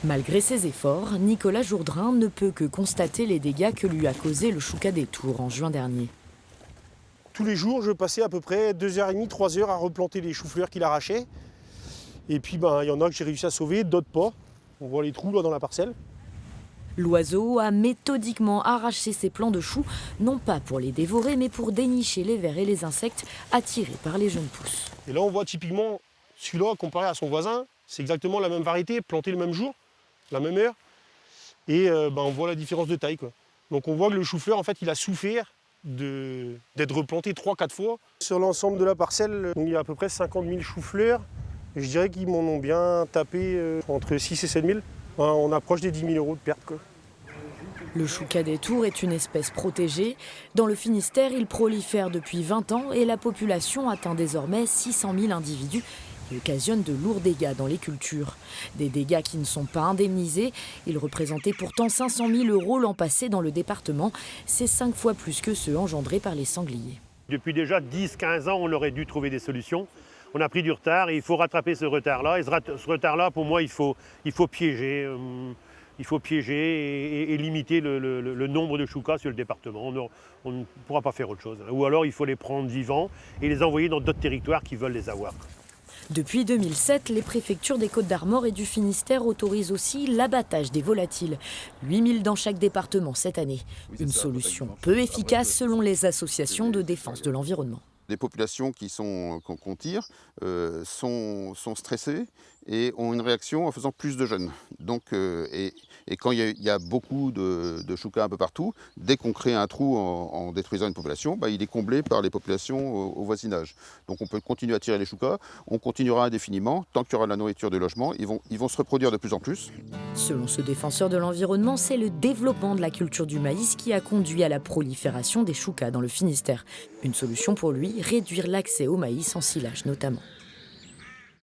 Malgré ses efforts, Nicolas Jourdrain ne peut que constater les dégâts que lui a causé le choucas des Tours en juin dernier. Tous les jours, je passais à peu près 2h30, 3 heures à replanter les choux-fleurs qu'il arrachait. Et puis, il y en a que j'ai réussi à sauver, d'autres pas. On voit les trous là dans la parcelle. L'oiseau a méthodiquement arraché ses plants de choux, non pas pour les dévorer, mais pour dénicher les vers et les insectes attirés par les jeunes pousses. Et là, on voit typiquement celui-là comparé à son voisin. C'est exactement la même variété, plantée le même jour, la même heure. Et on voit la différence de taille, quoi. Donc on voit que le chou-fleur, en fait, il a souffert d'être replanté 3-4 fois. Sur l'ensemble de la parcelle, il y a à peu près 50 000 choux-fleurs. Je dirais qu'ils m'en ont bien tapé entre 6 et 7 000. On approche des 10 000 € de perte, quoi. Le choucas des Tours est une espèce protégée. Dans le Finistère, il prolifère depuis 20 ans et la population atteint désormais 600 000 individus et occasionne de lourds dégâts dans les cultures. Des dégâts qui ne sont pas indemnisés. Il représentait pourtant 500 000 € l'an passé dans le département. C'est 5 fois plus que ceux engendrés par les sangliers. Depuis déjà 10-15 ans, on aurait dû trouver des solutions. On a pris du retard et il faut rattraper ce retard-là. Et ce retard-là, pour moi, il faut piéger. Il faut piéger et limiter le nombre de choucas sur le département. On ne pourra pas faire autre chose. Ou alors, il faut les prendre vivants et les envoyer dans d'autres territoires qui veulent les avoir. Depuis 2007, les préfectures des Côtes-d'Armor et du Finistère autorisent aussi l'abattage des volatiles. 8 000 dans chaque département cette année. Une solution peu efficace selon les associations de défense de l'environnement. Les populations qu'on tire sont stressées et ont une réaction en faisant plus de jeunes. Donc, et quand il y a beaucoup de choucas un peu partout, dès qu'on crée un trou en détruisant une population, il est comblé par les populations au voisinage. Donc on peut continuer à tirer les choucas, on continuera indéfiniment. Tant qu'il y aura de la nourriture, du logement, ils vont se reproduire de plus en plus. Selon ce défenseur de l'environnement, c'est le développement de la culture du maïs qui a conduit à la prolifération des choucas dans le Finistère. Une solution pour lui, réduire l'accès au maïs en silage notamment.